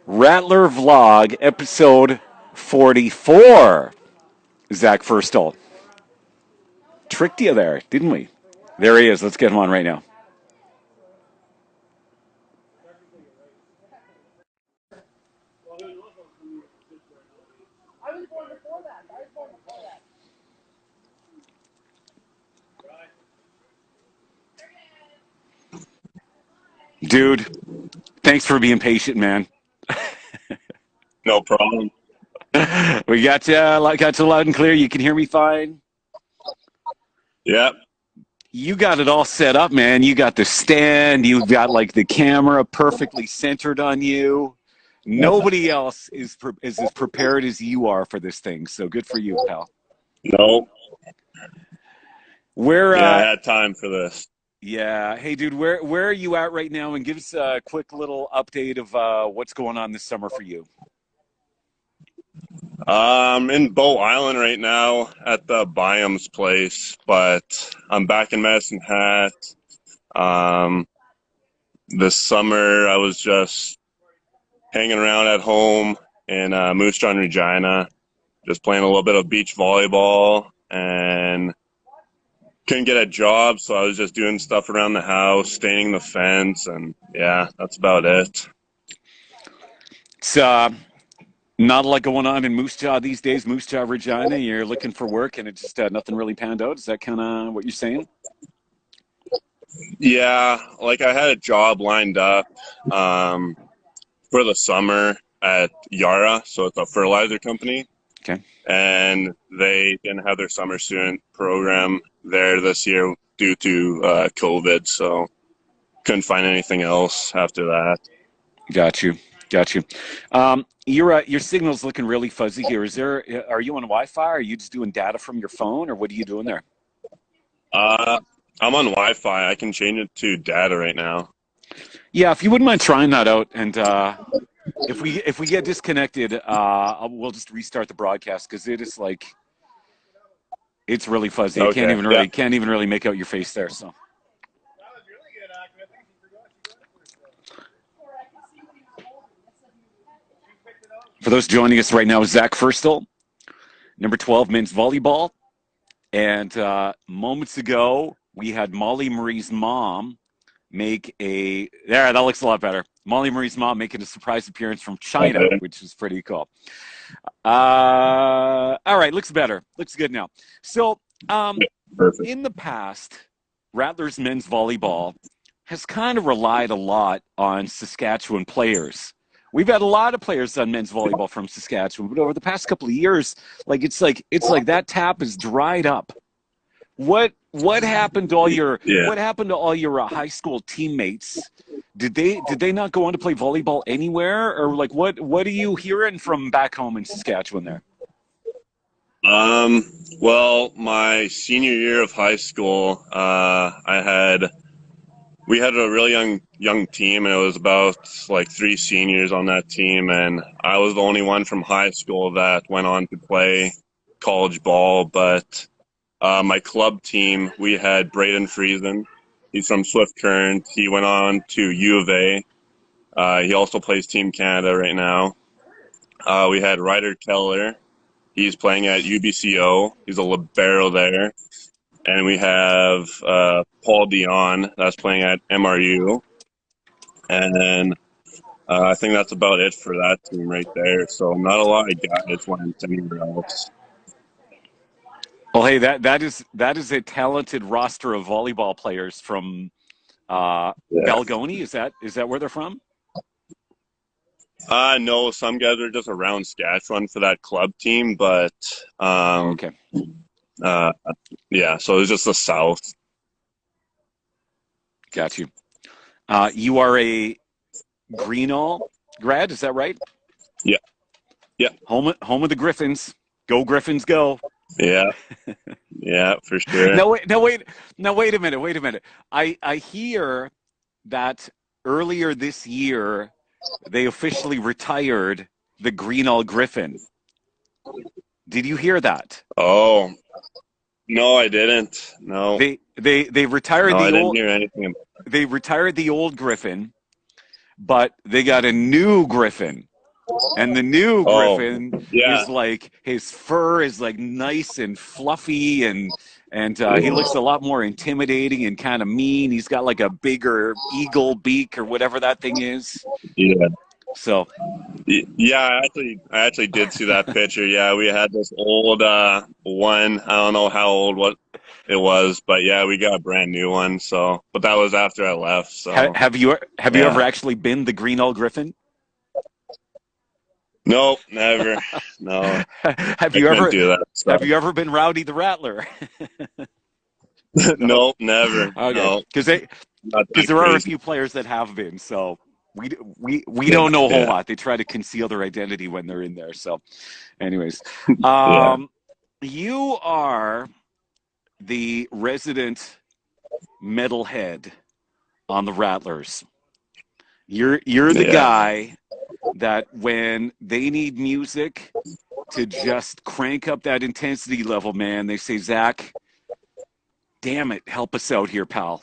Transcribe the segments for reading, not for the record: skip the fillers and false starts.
Rattler vlog, episode 44. Zach Ferstl. Tricked you there, didn't we? There he is. Let's get him on right now. Dude, thanks for being patient, man. No problem. We got you loud and clear. You can hear me fine. Yeah. You got it all set up, man. You got the stand. You've got like the camera perfectly centered on you. Nobody else is as prepared as you are for this thing. So good for you, pal. No. Where? Yeah, I had time for this. Yeah. Hey, dude, where are you at right now? And give us a quick little update of what's going on this summer for you. I'm in Bow Island right now at the Byam's place, but I'm back in Medicine Hat. This summer I was just hanging around at home in Moose Jaw, Regina, just playing a little bit of beach volleyball, and couldn't get a job, so I was just doing stuff around the house, staining the fence, and yeah, that's about it. It's not a lot going on in Moose Jaw these days. Moose Jaw, Regina. You're looking for work, and it's just nothing really panned out. Is that kind of what you're saying? Yeah, like I had a job lined up for the summer at Yara, so it's a fertilizer company. Okay. And they didn't have their summer student program there this year due to COVID, so couldn't find anything else after that. Got you. Your signal's looking really fuzzy here. Are you on Wi-Fi? Or are you just doing data from your phone, or what are you doing there? I'm on Wi-Fi. I can change it to data right now. Yeah, if you wouldn't mind trying that out, and if we get disconnected, we'll just restart the broadcast because it's really fuzzy. Okay. I can't even really make out your face there. So. For those joining us right now, Zach Ferstl, number 12 men's volleyball, and moments ago we had Molly Marie's mom make that looks a lot better. Molly Marie's mom making a surprise appearance from China, which is pretty cool. All right, looks better. Looks good now. So, in the past, Rattler's men's volleyball has kind of relied a lot on Saskatchewan players. We've had a lot of players on men's volleyball from Saskatchewan, but over the past couple of years, it's like that tap is dried up. What happened to all your high school teammates? Did they not go on to play volleyball anywhere, or like what are you hearing from back home in Saskatchewan there? Well, my senior year of high school, we had a really young team, and it was about like 3 seniors on that team, and I was the only one from high school that went on to play college ball. But my club team, we had Braden Friesen. He's from Swift Current. He went on to U of A. He also plays Team Canada right now. We had Ryder Keller. He's playing at UBCO. He's a libero there. And we have Paul Dion that's playing at MRU. And then I think that's about it for that team right there. So not a lot of guys went anywhere else. Well, hey, that is a talented roster of volleyball players from Balgoni. Is that where they're from? No, some guys are just around Saskatchewan for that club team, but okay. Yeah, so it's just the South. Got you. You are a Greenall grad, is that right? Yeah. Home of the Griffins. Go Griffins, go. Yeah. Yeah, for sure. Now wait a minute. I hear that earlier this year they officially retired the Greenall Griffin. Did you hear that? Oh. No, I didn't. No. They retired I didn't hear anything. They retired the old Griffin, but they got a new Griffin. And the new Oh, Griffin yeah, is like, his fur is like nice and fluffy, and he yeah, looks a lot more intimidating and kind of mean. He's got like a bigger eagle beak or whatever that thing is. yeah. So Yeah, I actually did see that picture. Yeah, we had this old one. I don't know how old what it was, but yeah, we got a brand new one. So, but that was after I left. So, have you ever yeah. actually been the Greenall Griffin? Nope, never. No, have I you couldn't ever do that have stuff. you ever been Rowdy the Rattler? No. Nope, never. Okay, No, not because that there are a crazy. few players that have been. So we Yeah, don't know a whole yeah, lot. They try to conceal their identity when they're in there. So, anyways, yeah, um, you are the resident metalhead on the Rattlers. You're the yeah, guy that when they need music to just crank up that intensity level, man, they say, Zach, damn it, help us out here, pal.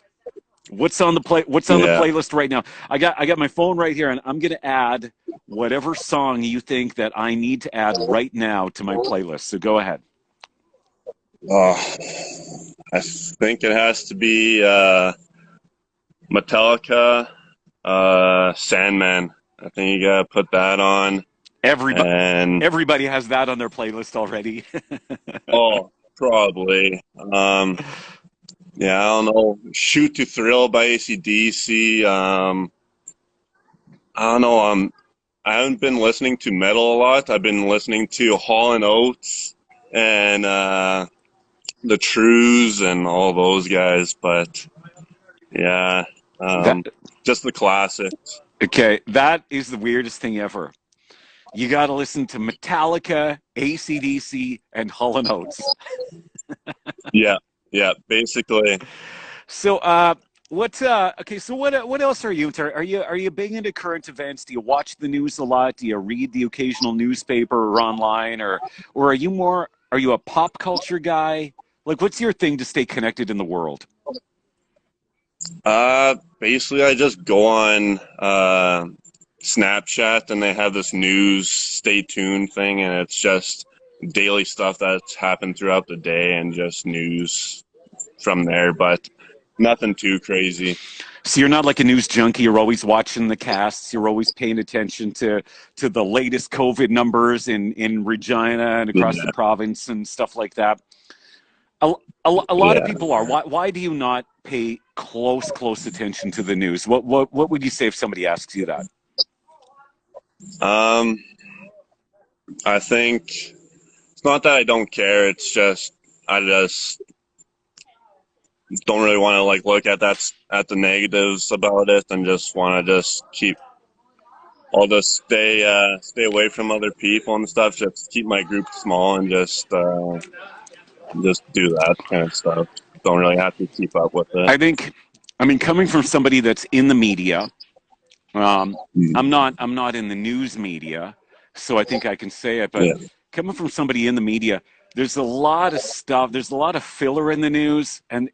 What's on the yeah. playlist right now? I got my phone right here, and I'm gonna add whatever song you think that I need to add right now to my playlist. So go ahead. Oh, I think it has to be Metallica, Sandman. I think you gotta put that on. Everybody And everybody has that on their playlist already. oh, probably. Yeah, I don't know. Shoot to Thrill by AC/DC. I don't know. I haven't been listening to metal a lot. I've been listening to Hall and Oates and the Trues and all those guys. But yeah, That um, just the classics. okay? That is the weirdest thing ever. You got to listen to Metallica, AC/DC, and Hall and Oates. Yeah, yeah. Basically, So, okay, so what else are you into? Are you big into current events? Do you watch the news a lot? Do you read the occasional newspaper or online, or are you a pop culture guy? Like, what's your thing to stay connected in the world? basically, I just go on Snapchat and they have this news stay tuned thing, and it's just daily stuff that's happened throughout the day and just news from there, but nothing too crazy. So you're not like a news junkie. You're always watching the casts. You're always paying attention to the latest COVID numbers in Regina and across the Yeah, province and stuff like that. A lot of yeah. people are. Why do you not pay close attention to the news? What would you say if somebody asks you that? Um, I think it's not that I don't care. It's just I just don't really want to like look at at the negatives about it, and just want to just keep. I'll just stay away from other people and stuff. Just keep my group small and just do that kind of stuff. Don't really have to keep up with it. I think, I mean, coming from somebody that's in the media, um, Mm. I'm not in the news media, so I think I can say it. But Yeah, coming from somebody in the media, there's a lot of stuff. There's a lot of filler in the news, and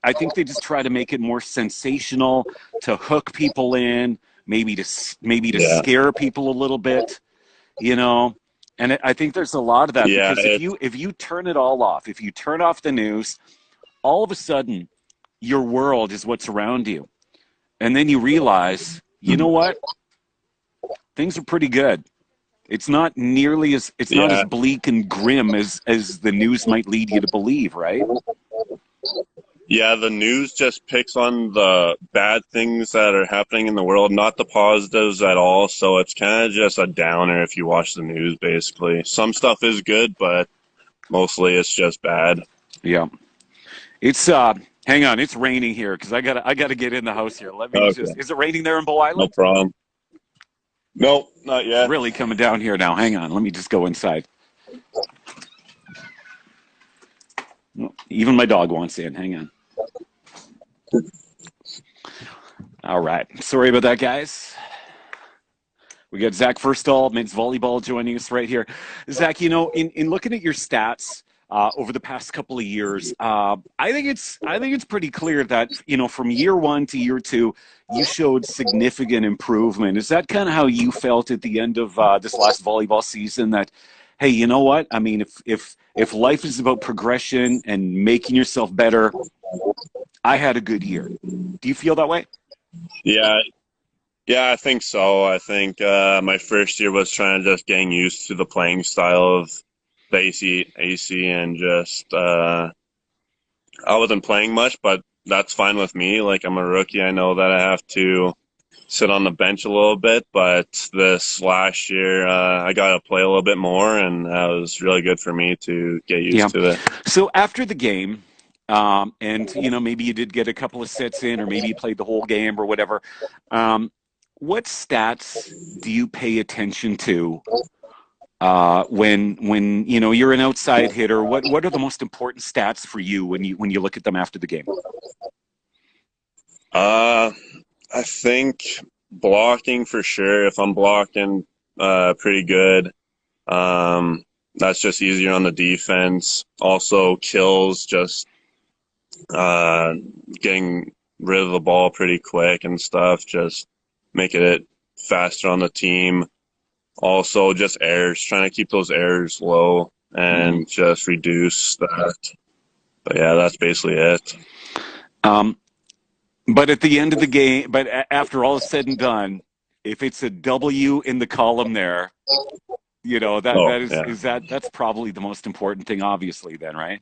I think they just try to make it more sensational to hook people in, maybe to yeah, scare people a little bit, you know. And I think there's a lot of that yeah. because if you turn it all off, if you turn off the news, all of a sudden your world is what's around you, and then you realize, you know what, things are pretty good. It's not as Yeah, bleak and grim as the news might lead you to believe, right? yeah. The news just picks on the bad things that are happening in the world, not the positives at all. So it's kind of just a downer if you watch the news. Basically, some stuff is good, but mostly it's just bad. Yeah. It's hang on, it's raining here because I gotta get in the house here. Let me Okay, just Is it raining there in Bow no Island? problem. Nope, not It's yet. really coming down here now. Hang on, let me just go inside. Even my dog wants in. Hang on. All right. Sorry about that, guys. We got Zach Ferstl, men's volleyball, joining us right here. Zach, in looking at your stats, over the past couple of years. I think it's pretty clear that, from year one to year two, you showed significant improvement. Is that kind of how you felt at the end of this last volleyball season? That, hey, you know what? I mean, if life is about progression and making yourself better, I had a good year. Do you feel that way? Yeah, yeah, I think so. I think my first year was trying to just getting used to the playing style of the AC, and just I wasn't playing much, but that's fine with me. Like, I'm a rookie. I know that I have to sit on the bench a little bit, but this last year I got to play a little bit more, and that was really good for me to get Yeah. used to it. So after the game, and maybe you did get a couple of sets in, or maybe you played the whole game or whatever. Um, what stats do you pay attention to when you're an outside hitter? What are the most important stats for you when you look at them after the game? Uh, I think blocking for sure. If I'm blocking pretty good, that's just easier on the defense. Also, kills, just uh, getting rid of the ball pretty quick and stuff, just making it faster on the team. Also, just errors, trying to keep those errors low Mhm. and just reduce that. But yeah, that's basically it. Um, but at the end of the game, but after all is said and done, if it's a W in the column there, that Oh, that is yeah. is that that's probably the most important thing, obviously, then, right?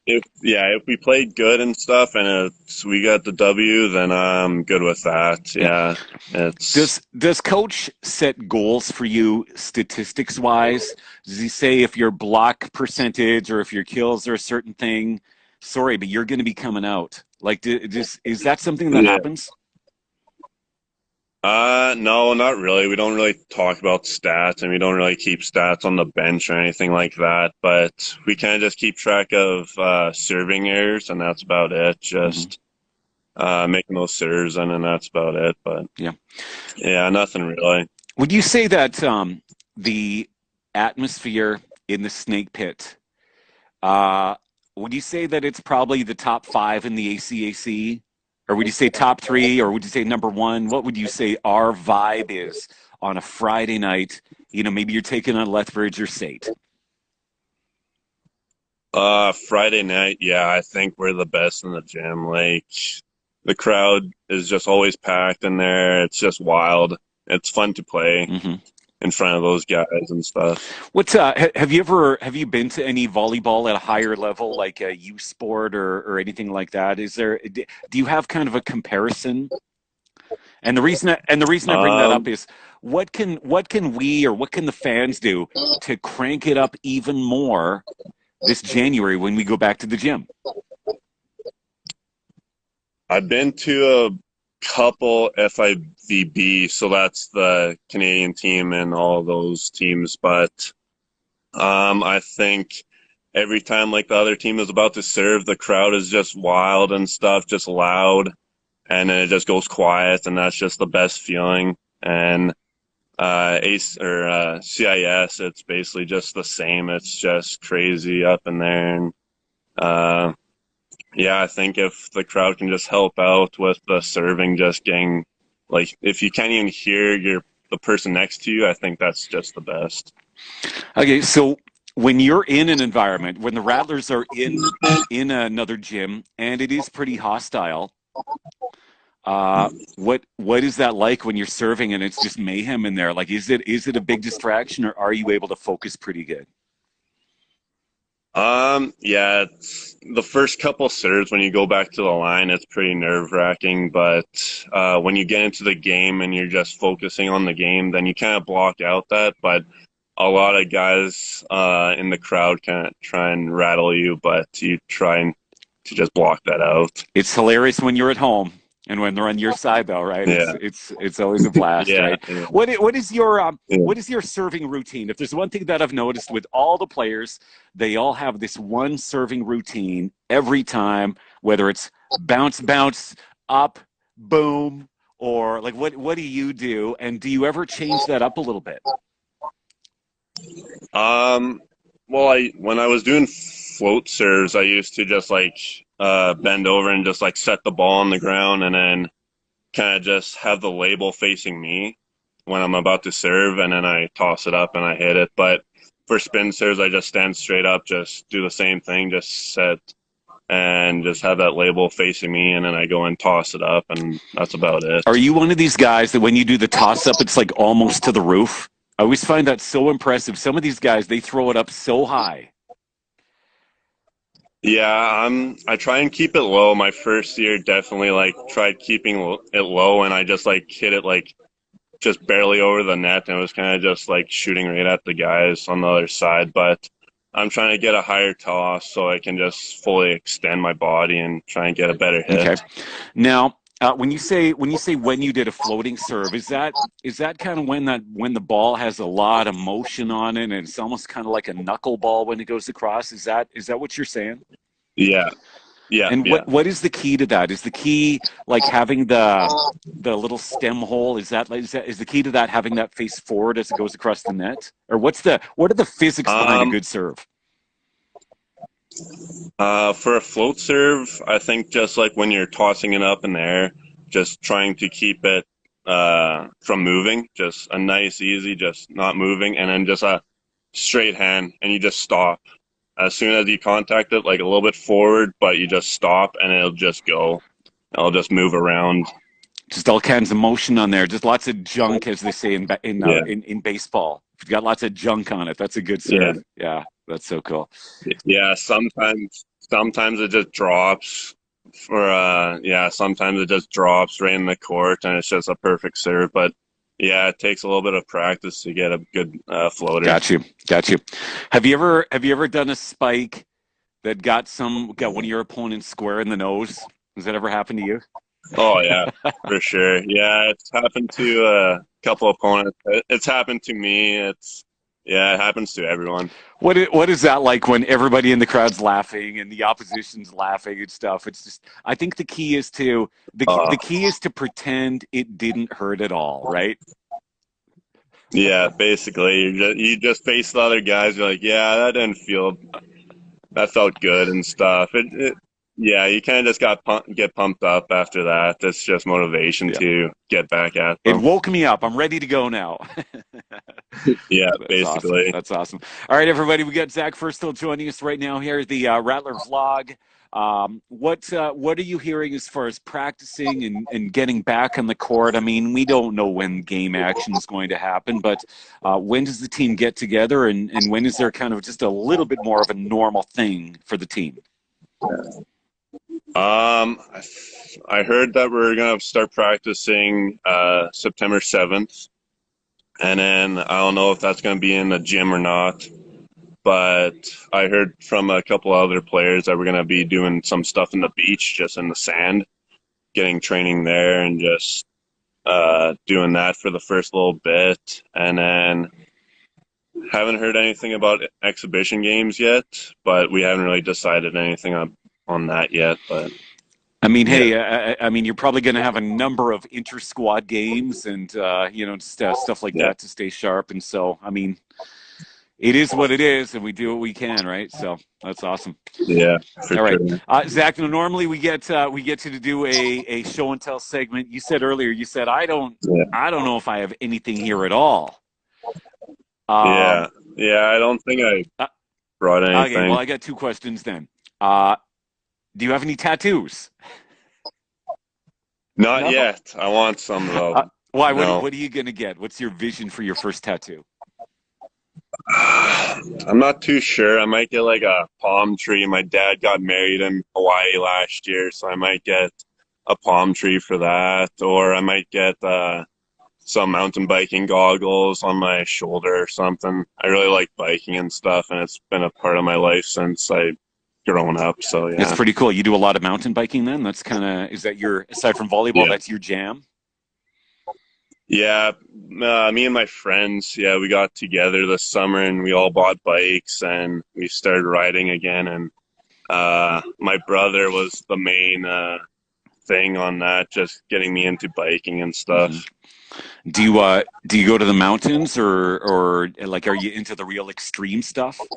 If we played good and stuff, and we got the W, then I'm good with that. Yeah. Yeah, it's Does coach set goals for you statistics wise? Does he say if your block percentage or if your kills are a certain thing, sorry, but you're going to be coming out? Like, is that something that yeah. happens? No, not really. We don't really talk about stats, and we don't really keep stats on the bench or anything like that. But we kind of just keep track of serving errors, and that's about it. Hmm. Just making those serves, and then that's about it. But Yeah. yeah, nothing really. Would you say that the atmosphere in the snake pit, uh, would you say that it's probably the top five in the ACAC? Or would you say top three? Or would you say number one? What would you say our vibe is on a Friday night? Maybe you're taking on Lethbridge or Sate. Friday night, yeah, I think we're the best in the gym. Like, the crowd is just always packed in there. It's just wild. It's fun to play Hmm. in front of those guys and stuff. Have you been to any volleyball at a higher level, like a U Sport or anything like that? Do you have kind of a comparison? And the reason I bring that up Um, is what can we, or what can the fans do to crank it up even more this January when we go back to the gym? I've been to a couple FIVB, so that's the Canadian team and all those teams. But I think every time like the other team is about to serve, the crowd is just wild and stuff, just loud, and then it just goes quiet, and that's just the best feeling. And Ace or CIS, it's basically just the same. It's just crazy up in there, and uh, yeah, I think if the crowd can just help out with the serving, just getting like if you can't even hear the person next to you, I think that's just the best. Okay, so when you're in an environment, when the Rattlers are in another gym and it is pretty hostile, what is that like when you're serving and it's just mayhem in there? Like, is it a big distraction, or are you able to focus pretty good? Yeah, it's the first couple serves when you go back to the line, it's pretty nerve-wracking, but when you get into the game and you're just focusing on the game, then you kind of block out that, but a lot of guys in the crowd kind of try and rattle you, but you try and to just block that out. It's hilarious when you're at home and when they're on your side, though, right? It's Yeah, it's it's always a blast, yeah, right? yeah. What is your Yeah. what is your serving routine? If there's one thing that I've noticed with all the players, they all have this one serving routine every time, whether it's bounce, bounce, up, boom, or like what do you do? And do you ever change that up a little bit? Um, when I was doing float serves, I used to just like bend over and just like set the ball on the ground, and then kind of just have the label facing me when I'm about to serve, and then I toss it up and I hit it. But for spin serves, I just stand straight up, just do the same thing, just set and just have that label facing me, and then I go and toss it up, and that's about it. Are you one of these guys that when you do the toss up, it's like almost to the roof? I always find that so impressive. Some of these guys, they throw it up so high. Yeah, I try and keep it low. My first year definitely like tried keeping it low, and I just like hit it like just barely over the net, and it was kind of just like shooting right at the guys on the other side. But I'm trying to get a higher toss so I can just fully extend my body and try and get a better hit. Okay. Now, when you say when you did a floating serve, is that kind of when the ball has a lot of motion on it and it's almost kind of like a knuckleball when it goes across? Is that what you're saying? Yeah, yeah, And yeah. what is the key to that? Is the key like having the little stem hole? Is the key to that having that face forward as it goes across the net? Or what are the physics behind a good serve? For a float serve, I think just like when you're tossing it up in the air, just trying to keep it from moving, just a nice, easy, just not moving, and then just a straight hand, and you just stop. As soon as you contact it, like a little bit forward, but you just stop, and it'll just go. It'll just move around. Just all kinds of motion on there. Just lots of junk, as they say Yeah, in baseball. If you've got lots of junk on it, that's a good yeah, serve. Yeah, that's so cool. yeah. Sometimes it just drops. Sometimes it just drops right in the court, and it's just a perfect serve. But yeah, it takes a little bit of practice to get a good floater. Got you. Have you ever done a spike that got one of your opponents square in the nose? Has that ever happened to you? Oh yeah, for sure. Yeah, it's happened to a couple opponents. It's happened to me. It happens to everyone. What is that like when everybody in the crowd's laughing and the opposition's laughing and stuff? It's just I think the Uh, key is to pretend it didn't hurt at all, right? yeah, basically, you just face the other guys. You're like, yeah, that felt good and stuff. Yeah, you kind of just get pumped up after that. That's just motivation Yeah. to get back at It them. woke me up. I'm ready to go now. Yeah, That's awesome. basically. That's awesome. All right, everybody, we got Zach Ferstl joining us right now here at the Rattler vlog. What are you hearing as far as practicing and getting back on the court? I mean, we don't know when game action is going to happen, but when does the team get together, and when is there kind of just a little bit more of a normal thing for the team? I I heard that we're gonna start practicing September 7th, and then I don't know if that's gonna be in the gym or not. But I heard from a couple other players that we're gonna be doing some stuff in the beach, just in the sand, getting training there, and just doing that for the first little bit, and then haven't heard anything about exhibition games yet, but we haven't really decided anything on that yet. But I mean, yeah, hey, I mean, you're probably going to have a number of inter-squad games and just stuff like yeah, that to stay sharp. And so, I mean, it is what it is, and we do what we can, right? So that's awesome. yeah, for All right, sure. Zach. Normally we get you to do a show and tell segment. You said earlier, Yeah, I don't know if I have anything here at all. yeah, Um, yeah. I don't think I uh, brought okay, well, anything. I got two questions then. Uh, do you have any tattoos? Not No. yet. I want some though. Why? No, What are you gonna get? What's your vision for your first tattoo? I'm not too sure. I might get like a palm tree. My dad got married in Hawaii last year, so I might get a palm tree for that, or I might get some mountain biking goggles on my shoulder or something. I really like biking and stuff, and it's been a part of my life since I grown up. So It's yeah, pretty cool. You do a lot of mountain biking then? That's kind of, is that your, aside from volleyball, yeah, that's your jam? yeah. Me and my friends, yeah, we got together this summer and we all bought bikes and we started riding again. And my brother was the main thing on that, just getting me into biking and Hmm. stuff. Do you go to the mountains or like are you into the real extreme stuff?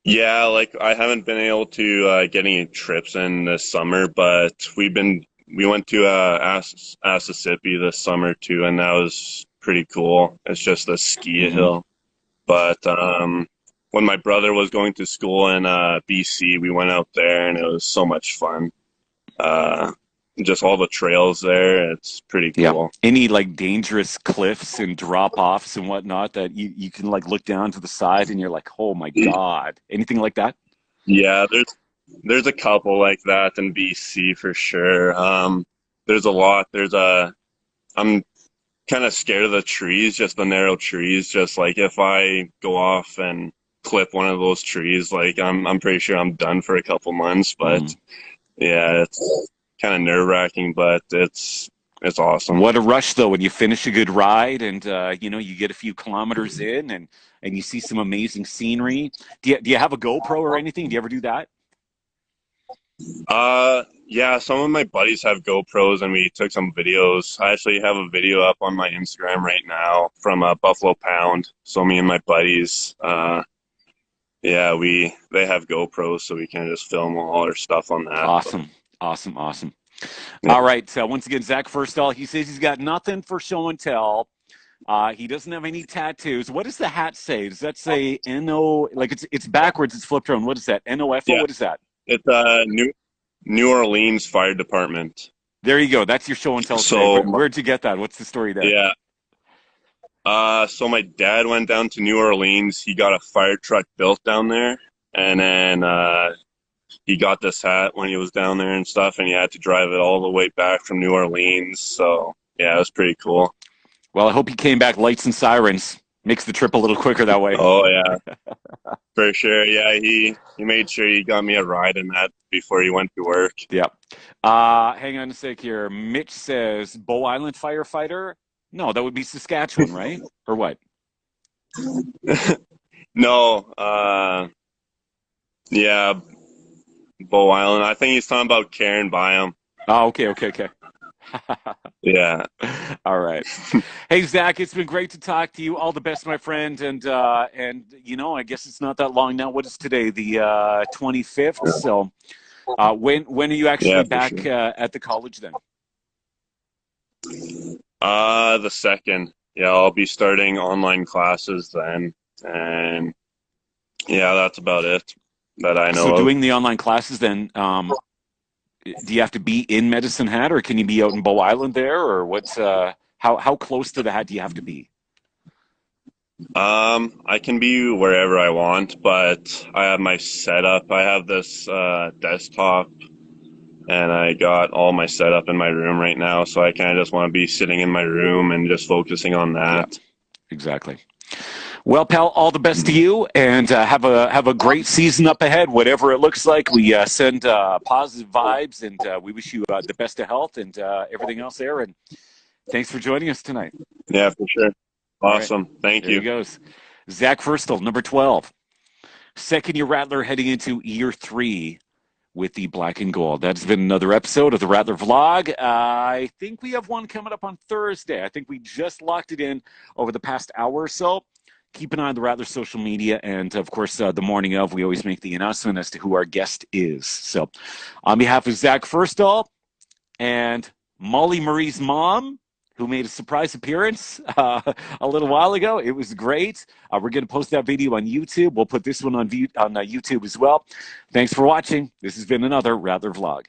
Yeah, like I haven't been able to get any trips in this summer, but we went to Mississippi this summer too, and that was pretty cool. It's just a ski Hmm. hill. But when my brother was going to school in BC, we went out there, and it was so much fun. Uh, just all the trails there, it's pretty Yeah. cool. Any like dangerous cliffs and drop offs and whatnot that you can like look down to the side and you're like, oh my God. Anything like that? Yeah, there's a couple like that in BC for sure. There's a lot. I'm kind of scared of the trees, just the narrow trees. Just like if I go off and clip one of those trees, like I'm pretty sure I'm done for a couple months. But Mm. yeah, it's kind of nerve-wracking, but it's awesome. What a rush though when you finish a good ride and you get a few kilometers in and you see some amazing scenery. Do you have a GoPro or anything? Do you ever do that? Yeah, some of my buddies have GoPros and we took some videos. I actually have a video up on my Instagram right now from Buffalo Pound. So me and my buddies, yeah, they have GoPros, so we can just film all our stuff on that. But, Awesome. Awesome. Awesome. yeah. All right. Once again, Zach Ferstl, he says he's got nothing for show and tell. He doesn't have any tattoos. What does the hat say? Does that say N-O? Like it's backwards. It's flipped around. What is that? N-O-F-O? Yeah, What is that? it's New Orleans Fire Department. There you go. That's your show and tell today. So Where'd you get that? What's the story there? yeah, so my dad went down to New Orleans. He got a fire truck built down there, and then he got this hat when he was down there and stuff, and he had to drive it all the way back from New Orleans. So yeah, it was pretty cool. Well, I hope he came back lights and sirens. Makes the trip a little quicker that way. Oh yeah, for sure. Yeah, he made sure he got me a ride in that before he went to work. Yeah. Hang on a sec here. Mitch says Bow Island firefighter. No, that would be Saskatchewan, right? Or what? No, yeah, Bow Island. I think he's talking about Karen Byam. Oh, okay. Yeah. All right. Hey, Zach, it's been great to talk to you. All the best, my friend. And I guess it's not that long now. What is today? The 25th. So, when are you actually back sure. at the college then? The second. Yeah, I'll be starting online classes then, and yeah, that's about it that I know So, of. doing the online classes then, do you have to be in Medicine Hat, or can you be out in Bow Island there, or what's how close to the hat do you have to be? I can be wherever I want, but I have my setup. I have this desktop, and I got all my setup in my room right now, so I kind of just want to be sitting in my room and just focusing on that. Yeah, exactly. Well, pal, all the best to you, and have a great season up ahead. Whatever it looks like, we send positive vibes, and we wish you the best of health and everything else there. And thanks for joining us tonight. Yeah, for sure. Awesome. Right. Thank There you. he goes. Zach Ferstl, number 12. Second year Rattler heading into year 3 with the black and gold. That's been another episode of the Rattler vlog. I think we have one coming up on Thursday. I think we just locked it in over the past hour or so. Keep an eye on the Rattler social media. And of course, the morning of, we always make the announcement as to who our guest is. So on behalf of Zach Ferstl and Molly Marie's mom, who made a surprise appearance a little while ago. It was great. We're going to post that video on YouTube. We'll put this one on YouTube as well. Thanks for watching. This has been another Rattler vlog.